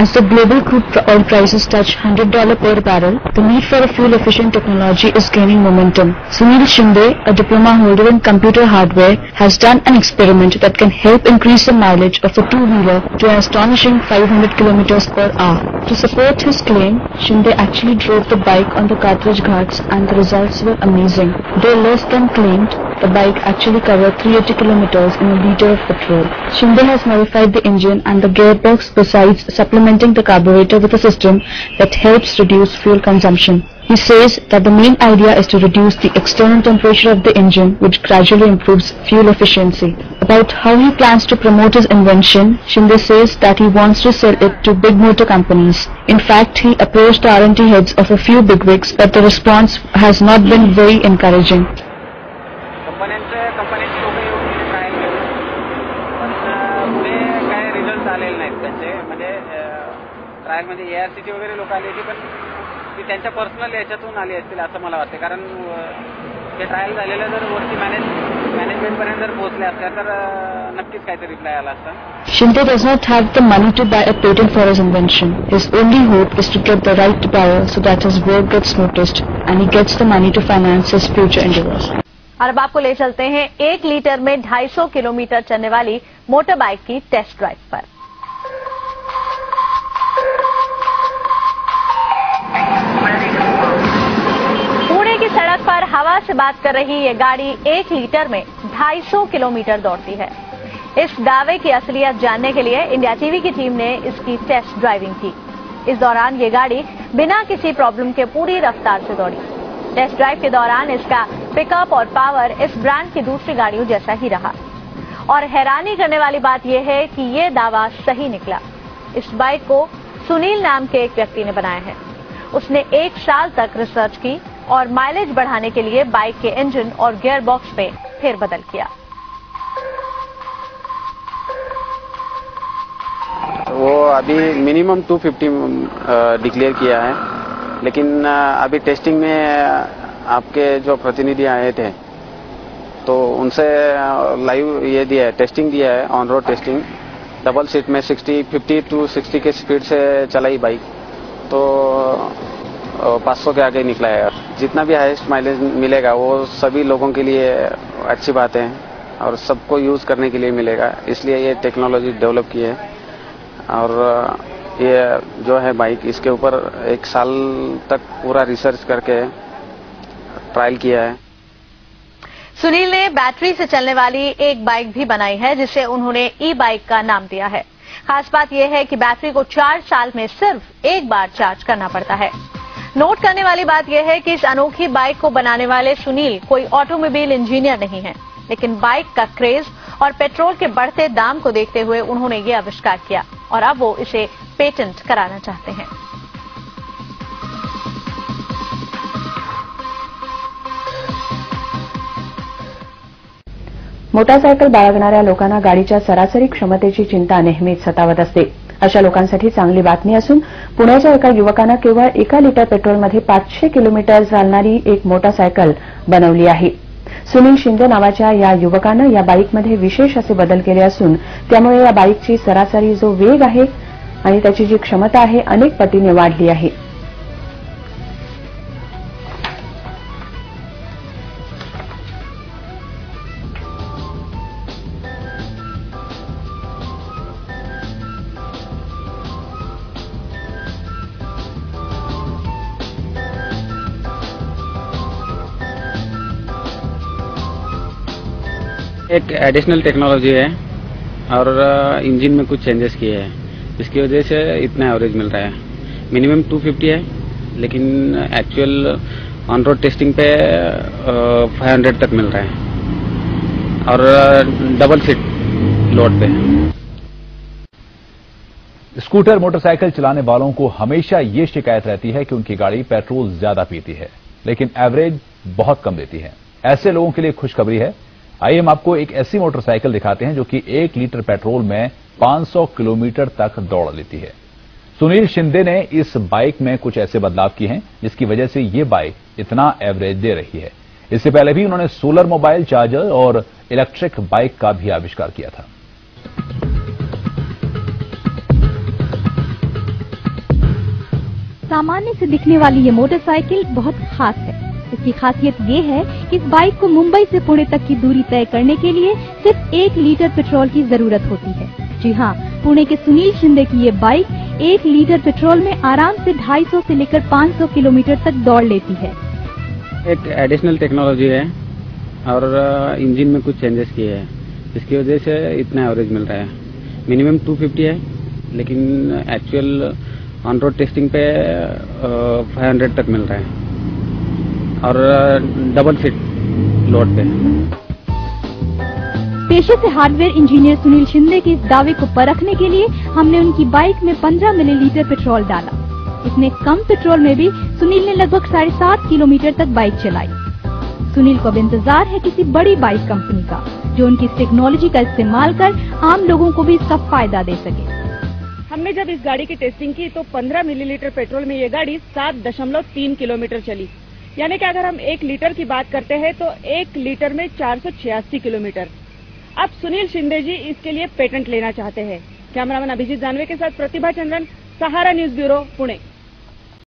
As the global crude oil prices touch $100 per barrel, the need for a fuel-efficient technology is gaining momentum. Sunil Shinde, a diploma holder in computer hardware, has done an experiment that can help increase the mileage of a two-wheeler to an astonishing 500 kilometers per hour. To support his claim, Shinde actually drove the bike on the Kartrej Ghats and the results were amazing. Though less than claimed, the bike actually covered 380 kilometers in a liter of petrol. Shinde has modified the engine and the gearbox besides supplementing the carburetor with a system that helps reduce fuel consumption. He says that the main idea is to reduce the external temperature of the engine, which gradually improves fuel efficiency. About how he plans to promote his invention, Shinde says that he wants to sell it to big motor companies. In fact, he approached the R&D heads of a few bigwigs, but the response has not been very encouraging. कंपन्यांचे लोक येऊन trial केले पण पुढे काय result आलेले नाहीत त्यांचे म्हणजे ट्रायल म्हणजे ARCची वगैरे लोक आली होती पण ती त्यांच्या पर्सनल याच्यातून आली असतील असं मला वाटते कारण ते ट्रायल झालेलं जर वरती मॅनेजमेंटपर्यंत जर पोहोचले असल्या तर नक्कीच काहीतरी रिप्लाय आला असता. Shinde does not have the money to buy a patent for his invention. His only hope is to get the right buyer so that his work gets noticed and he gets the money to finance his future endeavors. और अब आपको ले चलते हैं 1 litre में 250 kilometre चलने वाली motor bike की टेस्ट ड्राइव पर। पुणे की सड़क पर हवा से बात कर रही ये गाड़ी 1 लीटर में 250 किलोमीटर दौड़ती है। इस दावे की असलियत जानने के लिए इंडिया टीवी की टीम ने इसकी टेस्ट ड्राइविंग की। इस दौरान ये गाड़ी बिना किसी प्रॉब्लम के पूरी रफ्तार से दौड़ी। टेस्ट ड्राइव के दौरान इसका पिकअप और पावर इस ब्रांड की दूसरी गाड़ियों जैसा ही रहा और हैरानी करने वाली बात यह है कि यह दावा सही निकला। इस बाइक को सुनील नाम के एक व्यक्ति ने बनाया है। उसने 1 साल तक रिसर्च की और माइलेज बढ़ाने के लिए बाइक के इंजन और गियर बॉक्स में फेरबदल किया। वो अभी मिनिमम 250 डिक्लेयर किया है लेकिन अभी टेस्टिंग में आपके जो प्रतिनिधि आए थे तो उनसे लाइव ये दिया है टेस्टिंग दिया है on road testing double seat में 50 टू 60 के स्पीड से चलाई बाइक तो 500 के आगे निकला है। जितना भी हाईएस्ट माइलेज मिलेगा वो सभी लोगों के लिए अच्छी बात है और सबको यूज करने के लिए मिलेगा इसलिए ये टेक्नोलॉजी डेवलप की है और ये जो है बाइक इसके ऊपर 1 साल तक पूरा रिसर्च करके ट्रायल किया है। सुनील ने बैटरी से चलने वाली एक बाइक भी बनाई है जिसे उन्होंने ई बाइक का नाम दिया है। खास बात यह है कि बैटरी को 4 साल में सिर्फ 1 बार चार्ज करना पड़ता है। नोट करने वाली बात यह है कि इस अनोखी बाइक को बनाने वाले सुनील कोई ऑटोमोबाइल इंजीनियर नहीं है लेकिन बाइक का क्रेज और पेट्रोल के बढ़ते दाम को देखते हुए उन्होंने ये आविष्कार किया और अब वो इसे पेटेंट कराना चाहते हैं। मोटारसायकल बाळगणाऱ्या लोकांना गाडीच्या सरासरी क्षमतेची चिंता नेहमीच सतावत असते। अशा लोकांसाठी चांगली बातमी असून पुण्याच्या एका युवकानं केवळ 1 लिटर पेट्रोलमध्ये 500 किलोमीटर चालणारी एक मोटारसायकल बनवली आहे। सुनील शिंदे नावाच्या या युवकानं या बाईकमध्ये विशेष असे बदल केले असून त्यामुळे या बाईकची सरासरी जो वेग आहे आणि त्याची जी क्षमता आहे अनेक पटीने वाढली आहे। एक एडिशनल टेक्नोलॉजी है और इंजन में कुछ चेंजेस किए हैं जिसकी वजह से इतना एवरेज मिल रहा है। मिनिमम 250 है लेकिन एक्चुअल ऑन रोड टेस्टिंग पे 500 तक मिल रहा है और डबल सीट लोड पे। स्कूटर मोटरसाइकिल चलाने वालों को हमेशा ये शिकायत रहती है कि उनकी गाड़ी पेट्रोल ज्यादा पीती है लेकिन एवरेज बहुत कम देती है। ऐसे लोगों के लिए खुशखबरी है। आइए हम आपको एक ऐसी मोटरसाइकिल दिखाते हैं जो कि 1 लीटर पेट्रोल में 500 किलोमीटर तक दौड़ लेती है। सुनील शिंदे ने इस बाइक में कुछ ऐसे बदलाव किए हैं जिसकी वजह से ये बाइक इतना एवरेज दे रही है। इससे पहले भी उन्होंने सोलर मोबाइल चार्जर और इलेक्ट्रिक बाइक का भी आविष्कार किया था। सामान्य से दिखने वाली ये मोटरसाइकिल बहुत खास है। इसकी खासियत ये है कि इस बाइक को मुंबई से पुणे तक की दूरी तय करने के लिए सिर्फ 1 लीटर पेट्रोल की जरूरत होती है। जी हाँ, पुणे के सुनील शिंदे की ये बाइक 1 लीटर पेट्रोल में आराम से 250 से लेकर 500 किलोमीटर तक दौड़ लेती है। एक एडिशनल टेक्नोलॉजी है और इंजन में कुछ चेंजेस किए हैं, इसकी वजह से इतना एवरेज मिल रहा है। मिनिमम 250 है, लेकिन एक्चुअल ऑन रोड टेस्टिंग पे 500 तक मिल रहा है और डबल सीट लोड पे। पेशे से हार्डवेयर इंजीनियर सुनील शिंदे के इस दावे को परखने के लिए हमने उनकी बाइक में 15 मिलीलीटर पेट्रोल डाला। इतने कम पेट्रोल में भी सुनील ने लगभग 7.5 किलोमीटर तक बाइक चलाई। सुनील को अब इंतजार है किसी बड़ी बाइक कंपनी का, जो उनकी इस टेक्नोलॉजी का इस्तेमाल कर आम लोगों को भी इसका फायदा दे सके। हमने जब इस गाड़ी की टेस्टिंग की तो 15 मिलीलीटर पेट्रोल में ये गाड़ी 7.3 किलोमीटर चली। यानी कि अगर हम 1 लीटर की बात करते हैं तो 1 लीटर में 486 किलोमीटर। अब सुनील शिंदे जी इसके लिए पेटेंट लेना चाहते हैं। कैमरामैन अभिजीत जानवे के साथ प्रतिभा चंद्रन, सहारा न्यूज ब्यूरो, पुणे।